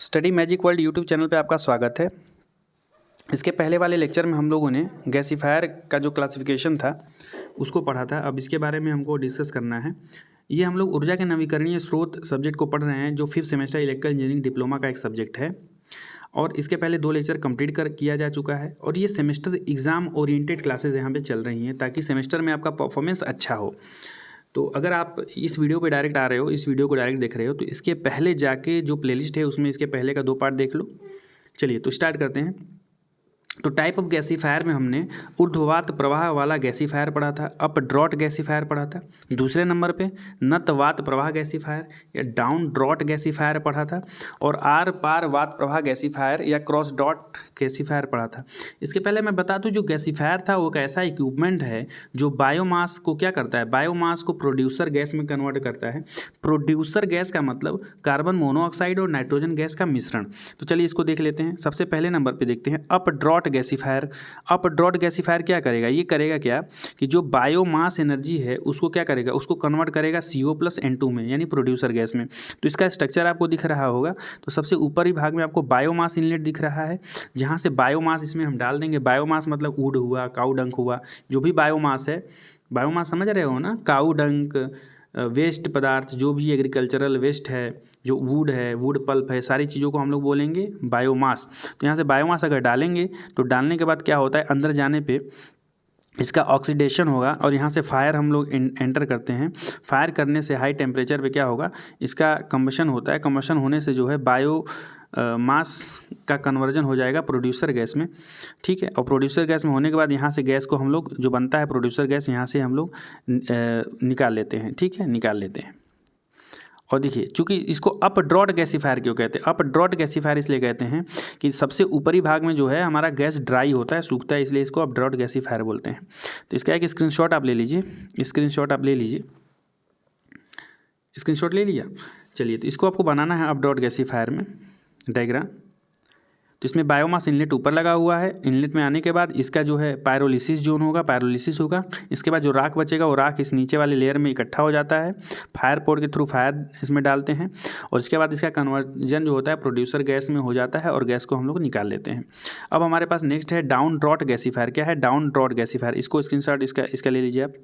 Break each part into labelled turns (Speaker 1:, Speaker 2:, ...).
Speaker 1: Study magic world YouTube channel पे आपका स्वागत है। इसके पहले वाले लेक्चर में हम लोगों ने गैसीफायर का जो क्लासिफिकेशन था उसको पढ़ा था। अब इसके बारे में हमको डिस्कस करना है। ये हम लोग ऊर्जा के नवीकरणीय स्रोत सब्जेक्ट को पढ़ रहे हैं, जो 5th semester electrical engineering diploma का एक सब्जेक्ट है। और इसके पहले 2 लेक्चर कंप्लीट किया जा चुका है और ये सेमेस्टर एग्ज़ाम ओरिएंटेड क्लासेज यहाँ पे चल रही हैं ताकि सेमेस्टर में आपका परफॉर्मेंस अच्छा हो। तो अगर आप इस वीडियो पे डायरेक्ट आ रहे हो, इस वीडियो को डायरेक्ट देख रहे हो, तो इसके पहले जाके जो प्लेलिस्ट है उसमें इसके पहले का 2 पार्ट देख लो। चलिए तो स्टार्ट करते हैं। तो टाइप ऑफ गैसीफायर में हमने ऊर्ध्ववात प्रवाह वाला गैसीफायर पढ़ा था, अप ड्रॉट गैसीफायर पढ़ा था। दूसरे नंबर पे नतवात प्रवाह गैसीफायर या डाउन ड्रॉट गैसीफायर पढ़ा था और आर पार वात प्रवाह गैसीफायर या क्रॉस डॉट गैसीफायर पढ़ा था। इसके पहले मैं बता दूं, जो गैसीफायर था वो एक ऐसा इक्विपमेंट है जो बायोमास को क्या करता है, बायोमास को प्रोड्यूसर गैस में कन्वर्ट करता है। प्रोड्यूसर गैस का मतलब कार्बन मोनोऑक्साइड और नाइट्रोजन गैस का मिश्रण। तो चलिए इसको देख लेते हैं। सबसे पहले नंबर पे देखते हैं up draught gasifier. Up draught gasifier क्या करेगा, ये करेगा क्या कि जो बायोमास एनर्जी है उसको क्या करेगा, उसको कन्वर्ट करेगा CO+N2 में, यानी प्रोड्यूसर गैस में। तो इसका स्ट्रक्चर आपको दिख रहा होगा। तो सबसे ऊपरी भाग में आपको बायोमास इनलेट दिख रहा है, जहाँ से बायोमास इसमें हम डाल देंगे। बायोमास मतलब वुड हुआ, काऊ डंक हुआ, जो भी बायोमास है, बायोमास समझ रहे हो ना, काऊ डंक, वेस्ट पदार्थ, जो भी एग्रीकल्चरल वेस्ट है, जो वुड है, वुड पल्प है, सारी चीज़ों को हम लोग बोलेंगे बायोमास। तो यहाँ से बायोमास अगर डालेंगे तो डालने के बाद क्या होता है, अंदर जाने पे इसका ऑक्सीडेशन होगा और यहाँ से फायर हम लोग एंटर करते हैं। फायर करने से हाई टेम्परेचर पे क्या होगा, इसका कम्बशन होता है। कम्बशन होने से जो है बायो मास का कन्वर्जन हो जाएगा प्रोड्यूसर गैस में, ठीक है। और प्रोड्यूसर गैस में होने के बाद यहाँ से गैस को हम लोग, जो बनता है प्रोड्यूसर गैस, यहाँ से हम लोग निकाल लेते हैं, ठीक है, निकाल लेते हैं। और देखिए, चूंकि इसको अप ड्रॉट गैसीफायर क्यों कहते हैं, अप ड्रॉट गैसीफायर इसलिए कहते हैं कि सबसे ऊपरी भाग में जो है हमारा गैस ड्राई होता है, सूखता है, इसलिए इसको अप ड्रॉट गैसीफायर बोलते हैं। तो इसका एक स्क्रीनशॉट आप ले लीजिए, स्क्रीनशॉट आप ले लीजिए, स्क्रीनशॉट ले लिया। चलिए तो इसको आपको बनाना है अप ड्रॉट गैसीफायर में डायग्राम। तो इसमें बायोमास इनलेट ऊपर लगा हुआ है। इनलेट में आने के बाद इसका जो है पायरोलिसिस जोन होगा, पायरोलिसिस होगा। इसके बाद जो राख बचेगा वो राख इस नीचे वाले लेयर में इकट्ठा हो जाता है। फायर पोर्ट के थ्रू फायर इसमें डालते हैं और इसके बाद इसका कन्वर्जन जो होता है प्रोड्यूसर गैस में हो जाता है और गैस को हम लोग निकाल लेते हैं। अब हमारे पास नेक्स्ट है डाउन ड्रॉट गैसीफायर। क्या है डाउन ड्रॉट गैसीफायर, इसको स्क्रीनशॉट इसका ले लीजिए आप।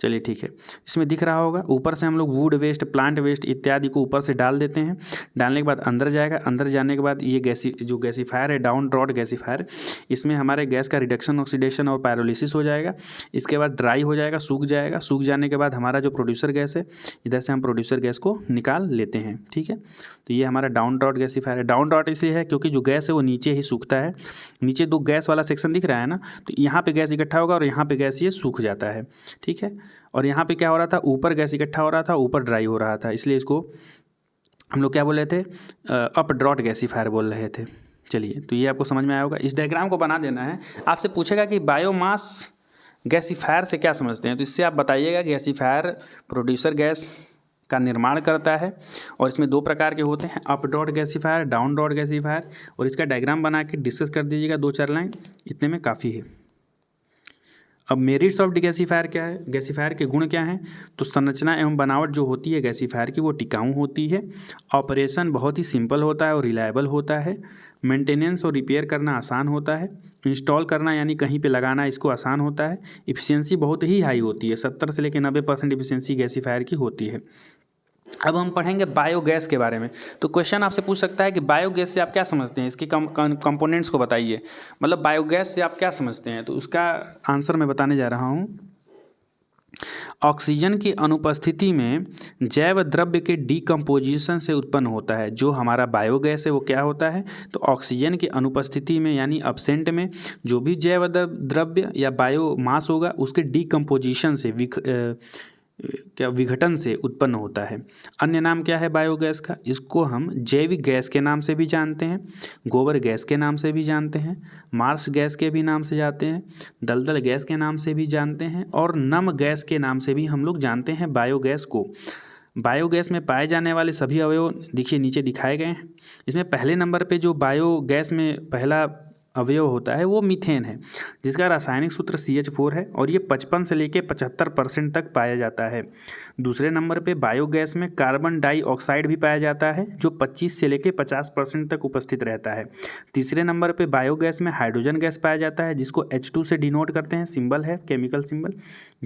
Speaker 1: चलिए ठीक है, इसमें दिख रहा होगा ऊपर से हम लोग वुड वेस्ट, प्लांट वेस्ट इत्यादि को ऊपर से डाल देते हैं। डालने के बाद अंदर जाएगा, अंदर जाने के बाद ये गैसीफायर है डाउन ड्रॉट गैसीफायर, इसमें हमारे गैस का रिडक्शन, ऑक्सीडेशन और पायरोलिसिस हो जाएगा। इसके बाद ड्राई हो जाएगा, सूख जाएगा। सूख जाने के बाद हमारा जो प्रोड्यूसर गैस है, इधर से हम प्रोड्यूसर गैस को निकाल लेते हैं, ठीक है। तो ये हमारा डाउन ड्रॉट गैसीफायर है। डाउन ड्रॉट इसलिए है क्योंकि जो गैस है वो नीचे ही सूखता है। नीचे 2 गैस वाला सेक्शन दिख रहा है ना, तो यहाँ पे गैस इकट्ठा होगा और यहाँ पे गैस ये सूख जाता है, ठीक है। और यहाँ पे क्या हो रहा था, ऊपर गैस इकट्ठा हो रहा था, ऊपर ड्राई हो रहा था, इसलिए इसको हम लोग क्या बोल रहे थे, अप ड्रॉट गैसीफायर बोल रहे थे। चलिए तो ये आपको समझ में आया होगा। इस डायग्राम को बना देना है। आपसे पूछेगा कि बायोमास गैसीफायर से क्या समझते हैं, तो इससे आप बताइएगा गैसीफायर प्रोड्यूसर गैस का निर्माण करता है और इसमें 2 प्रकार के होते हैं, up draught gasifier, down draught gasifier. और इसका डायग्राम बना के डिस्कस कर दीजिएगा 2-4 लाइन, इतने में काफ़ी है। अब मेरिट्स ऑफ गैसीफायर क्या है, गैसीफायर के गुण क्या हैं, तो संरचना एवं बनावट जो होती है गैसीफायर की वो टिकाऊ होती है। ऑपरेशन बहुत ही सिंपल होता है और रिलायबल होता है। मेंटेनेंस और रिपेयर करना आसान होता है। इंस्टॉल करना यानी कहीं पे लगाना इसको आसान होता है। इफिशियंसी बहुत ही हाई होती है, 70 से लेकर 90% इफिशियंसी गैसीफायर की होती है। अब हम पढ़ेंगे बायोगैस के बारे में। तो क्वेश्चन आपसे पूछ सकता है कि बायोगैस से आप क्या समझते हैं, इसकी कंपोनेंट्स को बताइए, मतलब बायोगैस से आप क्या समझते हैं। तो उसका आंसर मैं बताने जा रहा हूँ। ऑक्सीजन की अनुपस्थिति में जैव द्रव्य के डीकम्पोजिशन से उत्पन्न होता है। जो हमारा बायोगैस है वो क्या होता है, तो ऑक्सीजन की अनुपस्थिति में यानी अब्सेंट में जो भी जैव द्रव्य या बायोमास होगा उसके डीकम्पोजिशन से, विघटन से उत्पन्न होता है। अन्य नाम क्या है बायोगैस का, इसको हम जैविक गैस के नाम से भी जानते हैं, गोबर गैस के नाम से भी जानते हैं, मार्स गैस के भी नाम से जानते हैं, दलदल गैस के नाम से भी जानते हैं और नम गैस के नाम से भी हम लोग जानते हैं बायोगैस को। बायोगैस में पाए जाने वाले सभी अवयव देखिए नीचे दिखाए गए हैं। इसमें पहले नंबर पे जो बायोगैस में पहला अवयव होता है वो मीथेन है, जिसका रासायनिक सूत्र CH4 है और ये 55 से लेकर 75% तक पाया जाता है। दूसरे नंबर पे बायोगैस में कार्बन डाइऑक्साइड भी पाया जाता है जो 25 से लेकर 50% तक उपस्थित रहता है। तीसरे नंबर पे बायोगैस में हाइड्रोजन गैस पाया जाता है जिसको H2 से डिनोट करते हैं, सिंबल है केमिकल सिंबल,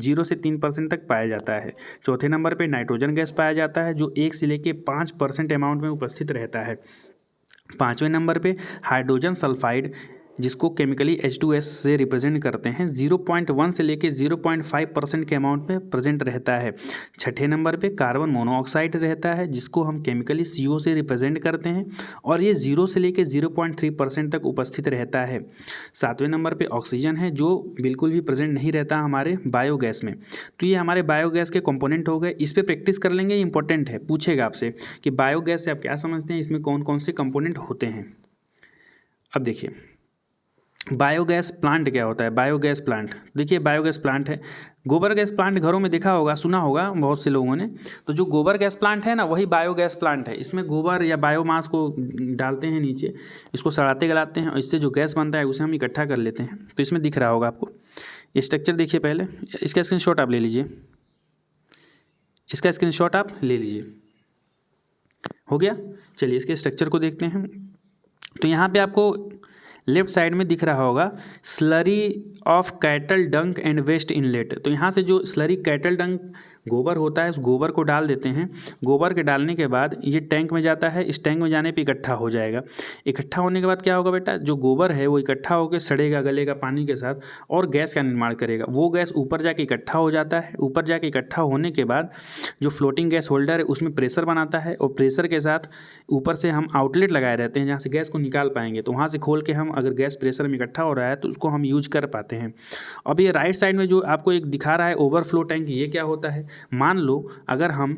Speaker 1: 0 से 3% तक पाया जाता है। चौथे नंबर पे नाइट्रोजन गैस पाया जाता है जो 1 से लेकर 5% अमाउंट में उपस्थित रहता है। पाँचवें नंबर पे हाइड्रोजन सल्फाइड जिसको केमिकली H2S से रिप्रेजेंट करते हैं 0.1 से लेके 0.5% के अमाउंट में प्रेजेंट रहता है। छठे नंबर पे कार्बन मोनोऑक्साइड रहता है जिसको हम केमिकली CO से रिप्रेजेंट करते हैं और ये 0 से लेके 0.3% तक उपस्थित रहता है। सातवें नंबर पे ऑक्सीजन है जो बिल्कुल भी प्रेजेंट नहीं रहता हमारे बायोगैस में। तो ये हमारे बायोगैस के कंपोनेंट हो गए। इस पर प्रैक्टिस कर लेंगे, इंपॉर्टेंट है, पूछेगा आपसे कि बायोगैस से आप क्या समझते हैं, इसमें कौन कौन से कंपोनेंट होते हैं। अब देखिए बायोगैस प्लांट क्या होता है। बायोगैस प्लांट देखिए, बायोगैस प्लांट है, गोबर गैस प्लांट घरों में देखा होगा, सुना होगा बहुत से लोगों ने। तो जो गोबर गैस प्लांट है ना वही बायोगैस प्लांट है। इसमें गोबर या बायोमास को डालते हैं नीचे, इसको सड़ाते गलाते हैं और इससे जो गैस बनता है उसे हम इकट्ठा कर लेते हैं। तो इसमें दिख रहा होगा आपको ये स्ट्रक्चर, देखिए पहले इसका स्क्रीनशॉट आप ले लीजिए, इसका स्क्रीनशॉट आप ले लीजिए, हो गया। चलिए इसके स्ट्रक्चर को देखते हैं। तो यहाँ पे आपको लेफ्ट साइड में दिख रहा होगा slurry of cattle dung and waste inlet. तो यहाँ से जो स्लरी कैटल डंक गोबर होता है उस गोबर को डाल देते हैं। गोबर के डालने के बाद ये टैंक में जाता है, इस टैंक में जाने पे इकट्ठा हो जाएगा। इकट्ठा होने के बाद क्या होगा बेटा, जो गोबर है वो इकट्ठा होकर सड़ेगा, गलेगा पानी के साथ और गैस का निर्माण करेगा। वो गैस ऊपर जाके इकट्ठा हो जाता है। ऊपर जाके इकट्ठा होने के बाद जो फ्लोटिंग गैस होल्डर है उसमें प्रेशर बनाता है और प्रेशर के साथ ऊपर से हम आउटलेट लगाए रहते हैं जहाँ से गैस को निकाल पाएंगे। तो वहाँ से खोल के हम अगर गैस प्रेशर में इकट्ठा हो रहा है तो उसको हम यूज कर पाते हैं। अब ये राइट साइड में जो आपको एक दिखा रहा है ओवरफ्लो टैंक, ये क्या होता है, मान लो अगर हम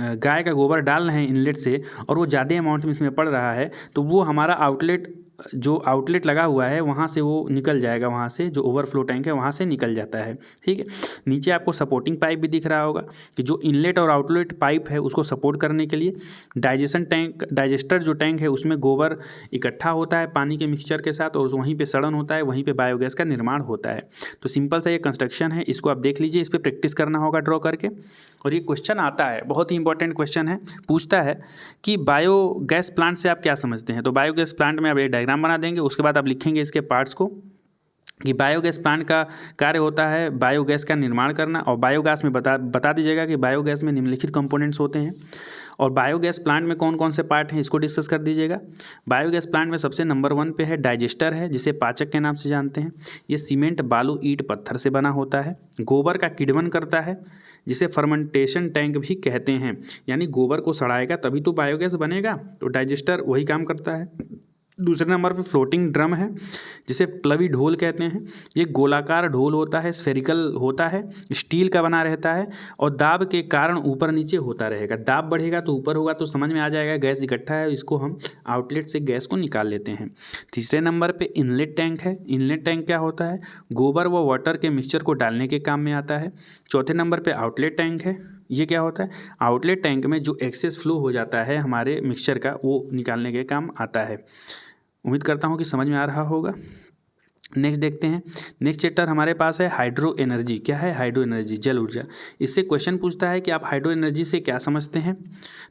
Speaker 1: गाय का गोबर डाल रहे हैं इनलेट से और वो ज़्यादा अमाउंट में इसमें पड़ रहा है तो वो हमारा आउटलेट, जो आउटलेट लगा हुआ है वहाँ से वो निकल जाएगा, वहाँ से जो ओवरफ्लो टैंक है वहाँ से निकल जाता है। ठीक है, नीचे आपको सपोर्टिंग पाइप भी दिख रहा होगा कि जो इनलेट और आउटलेट पाइप है उसको सपोर्ट करने के लिए डाइजेशन टैंक, डाइजेस्टर जो टैंक है उसमें गोबर इकट्ठा होता है पानी के मिक्सचर के साथ और वहीं पर सड़न होता है, वहीं पर बायोगैस का निर्माण होता है। तो सिंपल सा ये कंस्ट्रक्शन है, इसको आप देख लीजिए, इस पर प्रैक्टिस करना होगा ड्रॉ करके। और ये क्वेश्चन आता है, बहुत ही इंपॉर्टेंट क्वेश्चन है, पूछता है कि बायोगैस प्लांट से आप क्या समझते हैं। तो बायोगैस प्लांट में आप एक डायग्राम बना देंगे, उसके बाद आप लिखेंगे इसके पार्ट्स को कि बायोगैस प्लांट का कार्य होता है बायोगैस का निर्माण करना, और बायोगैस में बता दीजिएगा कि बायोगैस में निम्नलिखित कंपोनेंट्स होते हैं। और बायोगैस प्लांट में कौन कौन से पार्ट हैं इसको डिस्कस कर दीजिएगा। बायोगैस प्लांट में सबसे नंबर 1 पे है डाइजेस्टर है, जिसे पाचक के नाम से जानते हैं। ये सीमेंट, बालू, ईंट, पत्थर से बना होता है। गोबर का किण्वन करता है जिसे फर्मेंटेशन टैंक भी कहते हैं, यानी गोबर को सड़ाएगा तभी तो बायोगैस बनेगा, तो डाइजेस्टर वही काम करता है। दूसरे नंबर पे फ्लोटिंग ड्रम है जिसे प्लवी ढोल कहते हैं। ये गोलाकार ढोल होता है, स्फेरिकल होता है, स्टील का बना रहता है और दाब के कारण ऊपर नीचे होता रहेगा। दाब बढ़ेगा तो ऊपर होगा, तो समझ में आ जाएगा गैस इकट्ठा है, इसको हम आउटलेट से गैस को निकाल लेते हैं। तीसरे नंबर पे इनलेट टैंक है। इनलेट टैंक क्या होता है, गोबर व वाटर के मिक्सचर को डालने के काम में आता है। चौथे नंबर पे आउटलेट टैंक है। ये क्या होता है, आउटलेट टैंक में जो एक्सेस फ्लो हो जाता है हमारे मिक्सचर का वो निकालने के काम आता है। उम्मीद करता हूँ कि समझ में आ रहा होगा। नेक्स्ट देखते हैं, नेक्स्ट चैप्टर हमारे पास है हाइड्रो एनर्जी। क्या है हाइड्रो एनर्जी, जल ऊर्जा। इससे क्वेश्चन पूछता है कि आप हाइड्रो एनर्जी से क्या समझते हैं।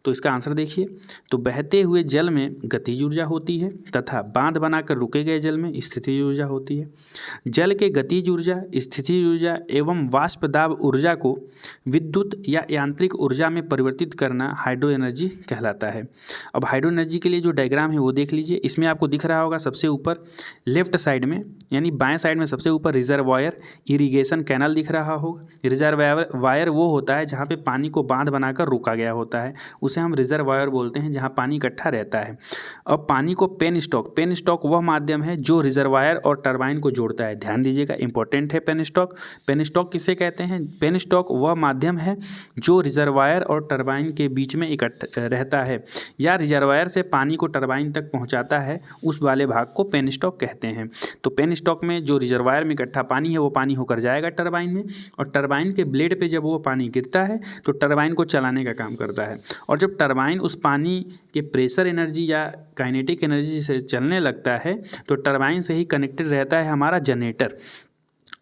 Speaker 1: तो इसका आंसर देखिए, तो बहते हुए जल में गतिज ऊर्जा होती है तथा बांध बनाकर रुके गए जल में स्थितिज ऊर्जा होती है। जल के गतिज ऊर्जा, स्थितिज ऊर्जा एवं वाष्प दाब ऊर्जा को विद्युत या यांत्रिक ऊर्जा में परिवर्तित करना हाइड्रो एनर्जी कहलाता है। अब हाइड्रो एनर्जी के लिए जो डायग्राम है वो देख लीजिए। इसमें आपको दिख रहा होगा सबसे ऊपर लेफ्ट साइड में, यानी बाएं साइड में सबसे ऊपर रिजर्वायर, इरिगेशन कैनल दिख रहा होगा। रिजर्वायर वो होता है जहाँ पे पानी को बांध बनाकर रोका गया होता है, उसे हम रिजर्वायर बोलते हैं, जहाँ पानी इकट्ठा रहता है। अब पानी को पेन स्टॉक वह माध्यम है जो रिजर्वायर और टरबाइन को जोड़ता है। ध्यान दीजिएगा, इंपॉर्टेंट है पेन स्टॉक किसे कहते हैं। पेन स्टॉक वह माध्यम है जो रिजर्वायर और टरबाइन के बीच में इकट्ठा रहता है या रिजर्वायर से पानी को टरबाइन तक पहुँचाता है, उस वाले भाग को पेन स्टॉक कहते हैं। तो पेन स्टॉक में जो रिजर्वायर में इकट्ठा पानी है वो पानी होकर जाएगा टरबाइन में, और टरबाइन के ब्लेड पे जब वो पानी गिरता है तो टरबाइन को चलाने का काम करता है। और जब टरबाइन उस पानी के प्रेशर एनर्जी या काइनेटिक एनर्जी से चलने लगता है तो टरबाइन से ही कनेक्टेड रहता है हमारा जनरेटर,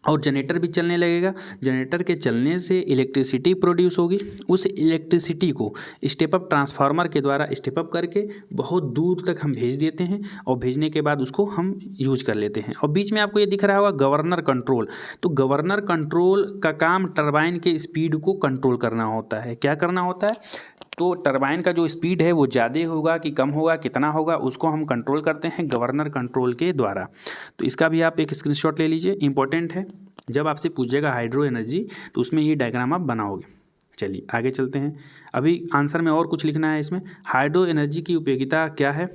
Speaker 1: और जनरेटर भी चलने लगेगा। जनरेटर के चलने से इलेक्ट्रिसिटी प्रोड्यूस होगी। उस इलेक्ट्रिसिटी को स्टेप अप ट्रांसफार्मर के द्वारा स्टेप अप करके बहुत दूर तक हम भेज देते हैं, और भेजने के बाद उसको हम यूज कर लेते हैं। और बीच में आपको ये दिख रहा होगा गवर्नर कंट्रोल। तो गवर्नर कंट्रोल का काम टरबाइन के स्पीड को कंट्रोल करना होता है। क्या करना होता है? तो टरबाइन का जो स्पीड है वो ज़्यादा होगा कि कम होगा, कितना होगा, उसको हम कंट्रोल करते हैं गवर्नर कंट्रोल के द्वारा। तो इसका भी आप एक स्क्रीनशॉट ले लीजिए, इंपॉर्टेंट है। जब आपसे पूछेगा हाइड्रो एनर्जी तो उसमें ये डायग्राम आप बनाओगे। चलिए आगे चलते हैं। अभी आंसर में और कुछ लिखना है इसमें। हाइड्रो एनर्जी की उपयोगिता क्या है,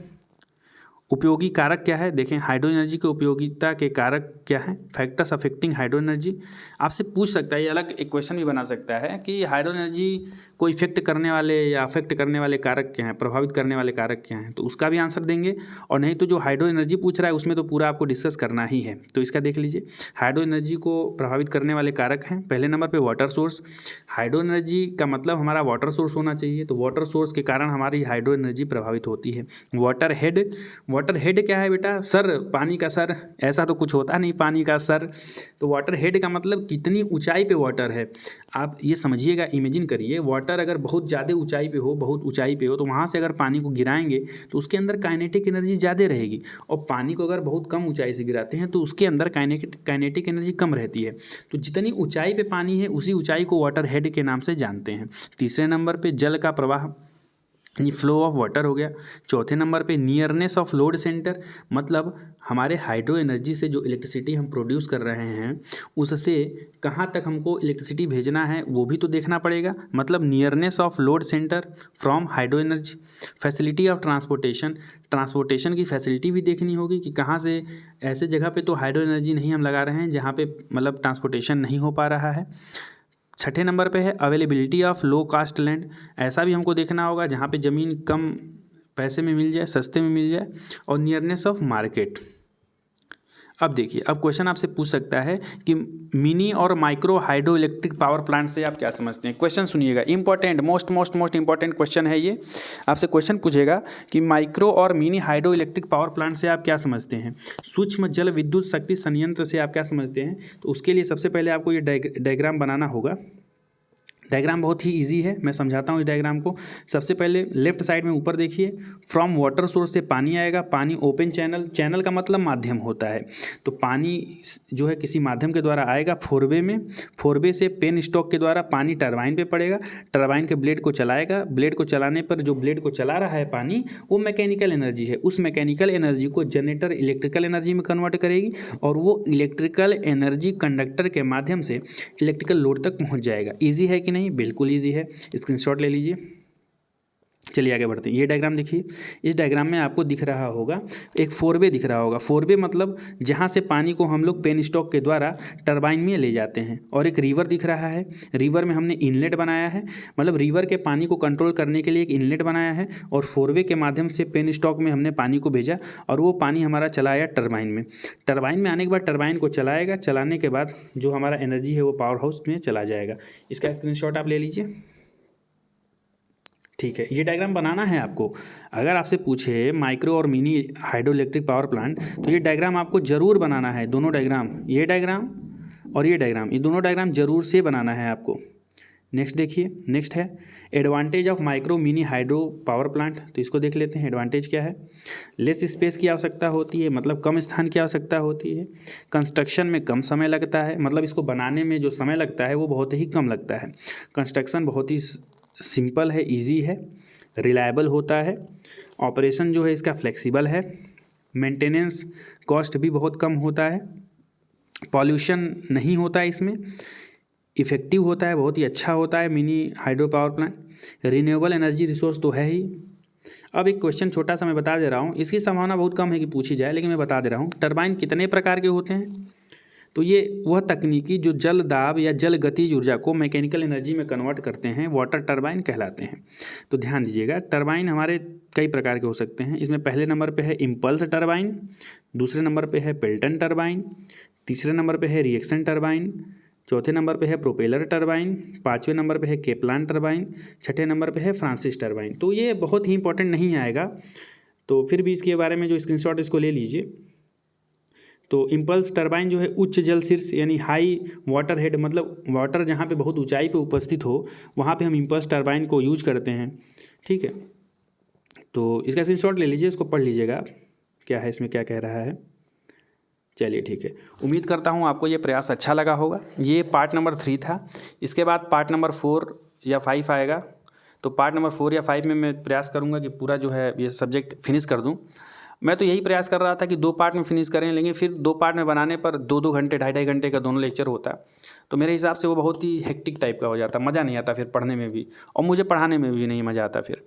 Speaker 1: उपयोगी कारक क्या है? देखें, हाइड्रो एनर्जी की उपयोगिता के कारक क्या हैं? Factors affecting hydro energy. आपसे पूछ सकता है, ये अलग एक क्वेश्चन भी बना सकता है कि हाइड्रो एनर्जी को इफेक्ट करने वाले या अफेक्ट करने वाले कारक क्या हैं, प्रभावित करने वाले कारक क्या हैं, तो उसका भी आंसर देंगे। और नहीं तो जो हाइड्रो एनर्जी पूछ रहा है उसमें तो पूरा आपको डिस्कस करना ही है। तो इसका देख लीजिए, हाइड्रो एनर्जी को प्रभावित करने वाले कारक हैं। पहले नंबर पर वाटर सोर्स। हाइड्रो एनर्जी का मतलब हमारा वाटर सोर्स होना चाहिए, तो वाटर सोर्स के कारण हमारी हाइड्रो एनर्जी प्रभावित होती है। Water head. वाटर हेड क्या है बेटा? सर, पानी का सर। ऐसा तो कुछ होता नहीं पानी का सर। तो वाटर हेड का मतलब कितनी ऊंचाई पे वाटर है। आप ये समझिएगा, इमेजिन करिए, वाटर अगर बहुत ज़्यादा ऊंचाई पे हो, बहुत ऊंचाई पे हो, तो वहाँ से अगर पानी को गिराएंगे तो उसके अंदर काइनेटिक एनर्जी ज़्यादा रहेगी। और पानी को अगर बहुत कम ऊंचाई से गिराते हैं तो उसके अंदर काइनेटिक एनर्जी कम रहती है। तो जितनी ऊंचाई पे पानी है उसी ऊंचाई को वाटर हेड के नाम से जानते हैं। तीसरे नंबर पे जल का प्रवाह, ये फ्लो ऑफ वाटर हो गया। चौथे नंबर पे नियरनेस ऑफ लोड सेंटर, मतलब हमारे हाइड्रो एनर्जी से जो इलेक्ट्रिसिटी हम प्रोड्यूस कर रहे हैं उससे कहाँ तक हमको इलेक्ट्रिसिटी भेजना है वो भी तो देखना पड़ेगा। मतलब nearness of load centre from hydro energy. Facility of transportation, transportation की फैसिलिटी भी देखनी होगी कि कहाँ से, ऐसे जगह पे तो हाइड्रो एनर्जी नहीं हम लगा रहे हैं जहाँ पे मतलब ट्रांसपोर्टेशन नहीं हो पा रहा है। छठे नंबर पे है availability of low cost land. ऐसा भी हमको देखना होगा जहाँ पे ज़मीन कम पैसे में मिल जाए, सस्ते में मिल जाए। और नियरनेस ऑफ मार्केट। अब देखिए, अब क्वेश्चन आपसे पूछ सकता है कि मिनी और micro hydro electric power plant से आप क्या समझते हैं। क्वेश्चन सुनिएगा, इंपॉर्टेंट, मोस्ट इंपॉर्टेंट क्वेश्चन है ये। आपसे क्वेश्चन पूछेगा कि माइक्रो और mini hydro electric power plant से आप क्या समझते हैं। सूक्ष्म जल विद्युत शक्ति संयंत्र से आप क्या समझते हैं। तो उसके लिए सबसे पहले आपको ये डायग्राम बनाना होगा। डायग्राम बहुत ही इजी है, मैं समझाता हूँ इस डायग्राम को। सबसे पहले लेफ्ट साइड में ऊपर देखिए, फ्रॉम वाटर सोर्स से पानी आएगा। पानी ओपन चैनल, चैनल का मतलब माध्यम होता है। तो पानी जो है किसी माध्यम के द्वारा आएगा फोरवे में। फोरवे से पेन स्टॉक के द्वारा पानी टरबाइन पे पड़ेगा। टरबाइन के ब्लेड को चलाएगा। ब्लेड को चलाने पर जो ब्लेड को चला रहा है पानी, वो मैकेनिकल एनर्जी है। उस मैकेनिकल एनर्जी को जनरेटर इलेक्ट्रिकल एनर्जी में कन्वर्ट करेगी, और वो इलेक्ट्रिकल एनर्जी कंडक्टर के माध्यम से इलेक्ट्रिकल लोड तक पहुँच जाएगा। ईजी है कि नहीं? बिल्कुल ईजी है, स्क्रीनशॉट ले लीजिए। चलिए आगे बढ़ते हैं। ये डायग्राम देखिए, इस डायग्राम में आपको दिख रहा होगा एक फोरवे दिख रहा होगा। फोरवे मतलब जहाँ से पानी को हम लोग पेन स्टॉक के द्वारा टरबाइन में ले जाते हैं। और एक रिवर दिख रहा है, रिवर में हमने इनलेट बनाया है, मतलब रिवर के पानी को कंट्रोल करने के लिए एक इनलेट बनाया है। और फोरवे के माध्यम से पेन स्टॉक में हमने पानी को भेजा, और वो पानी हमारा चला आया टरबाइन में। टरबाइन में आने के बाद टरबाइन को चलाएगा। चलाने के बाद जो हमारा एनर्जी है वो पावर हाउस में चला जाएगा। इसका स्क्रीनशॉट आप ले लीजिए। ठीक है, ये डायग्राम बनाना है आपको। अगर आपसे पूछे माइक्रो और mini hydro electric power plant, तो ये डायग्राम आपको ज़रूर बनाना है। दोनों डायग्राम, ये डायग्राम और ये डायग्राम, ये दोनों डायग्राम ज़रूर से बनाना है आपको। नेक्स्ट देखिए, नेक्स्ट है advantage of micro mini hydro power plant. तो इसको देख लेते हैं, एडवांटेज क्या है। लेस स्पेस की आवश्यकता होती है, मतलब कम स्थान की आवश्यकता होती है। कंस्ट्रक्शन में कम समय लगता है, मतलब इसको बनाने में जो समय लगता है वो बहुत ही कम लगता है। कंस्ट्रक्शन बहुत ही सिंपल है, इजी है, रिलायबल होता है। ऑपरेशन जो है इसका फ्लेक्सिबल है। मेंटेनेंस कॉस्ट भी बहुत कम होता है। पॉल्यूशन नहीं होता है इसमें। इफ़ेक्टिव होता है, बहुत ही अच्छा होता है mini hydro power plant. Renewable energy resource तो है ही। अब एक क्वेश्चन छोटा सा मैं बता दे रहा हूँ, इसकी संभावना बहुत कम है कि पूछी जाए, लेकिन मैं बता दे रहा हूँ। टरबाइन कितने प्रकार के होते हैं। तो ये वह तकनीकी जो जल दाब या जल गतिज ऊर्जा को मैकेनिकल एनर्जी में कन्वर्ट करते हैं, वाटर टरबाइन कहलाते हैं। तो ध्यान दीजिएगा, टरबाइन हमारे कई प्रकार के हो सकते हैं। इसमें पहले नंबर पे है इम्पल्स टरबाइन, दूसरे नंबर पे है पेल्टन टरबाइन, तीसरे नंबर पे है रिएक्शन टरबाइन, चौथे नंबर पे है प्रोपेलर टरबाइन, पाँचवें नंबर पे है केप्लान टरबाइन, छठे नंबर पे है फ्रांसिस टरबाइन। तो ये बहुत ही इंपॉर्टेंट नहीं आएगा, तो फिर भी इसके बारे में जो स्क्रीनशॉट इसको ले लीजिए। तो इम्पल्स टरबाइन जो है उच्च जल शीर्ष यानी हाई वाटर हेड, मतलब वाटर जहाँ पे बहुत ऊंचाई पे उपस्थित हो वहाँ पे हम इम्पल्स टरबाइन को यूज करते हैं। ठीक है, तो इसका स्क्रीनशॉट ले लीजिए, इसको पढ़ लीजिएगा क्या है इसमें, क्या कह रहा है। चलिए ठीक है, उम्मीद करता हूँ आपको ये प्रयास अच्छा लगा होगा। ये पार्ट नंबर 3 था। इसके बाद पार्ट नंबर 4 या 5 आएगा, तो पार्ट नंबर 4 या 5 में मैं प्रयास करूँगा कि पूरा जो है ये सब्जेक्ट फिनिश कर दूँ। मैं तो यही प्रयास कर रहा था कि 2 पार्ट में फिनिश करें, लेकिन फिर 2 पार्ट में बनाने पर 2-2 घंटे 2.5 घंटे का दोनों लेक्चर होता, तो मेरे हिसाब से वो बहुत ही हेक्टिक टाइप का हो जाता, मज़ा नहीं आता फिर पढ़ने में भी, और मुझे पढ़ाने में भी नहीं मज़ा आता फिर।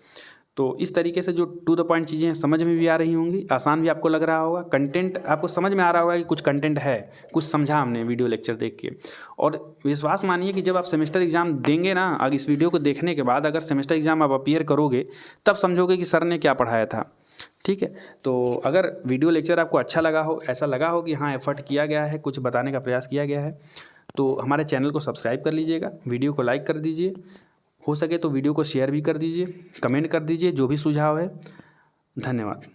Speaker 1: तो इस तरीके से जो टू द पॉइंट चीज़ें हैं समझ में भी आ रही होंगी, आसान भी आपको लग रहा होगा, कंटेंट आपको समझ में आ रहा होगा कि कुछ कंटेंट है, कुछ समझा हमने वीडियो लेक्चर देख के। और विश्वास मानिए कि जब आप सेमेस्टर एग्ज़ाम देंगे ना, अगर इस वीडियो को देखने के बाद अगर सेमेस्टर एग्ज़ाम आप अपीयर करोगे तब समझोगे कि सर ने क्या पढ़ाया था। ठीक है, तो अगर वीडियो लेक्चर आपको अच्छा लगा हो, ऐसा लगा हो कि हाँ एफर्ट किया गया है, कुछ बताने का प्रयास किया गया है, तो हमारे चैनल को सब्सक्राइब कर लीजिएगा, वीडियो को लाइक कर दीजिए, हो सके तो वीडियो को शेयर भी कर दीजिए, कमेंट कर दीजिए जो भी सुझाव है। धन्यवाद।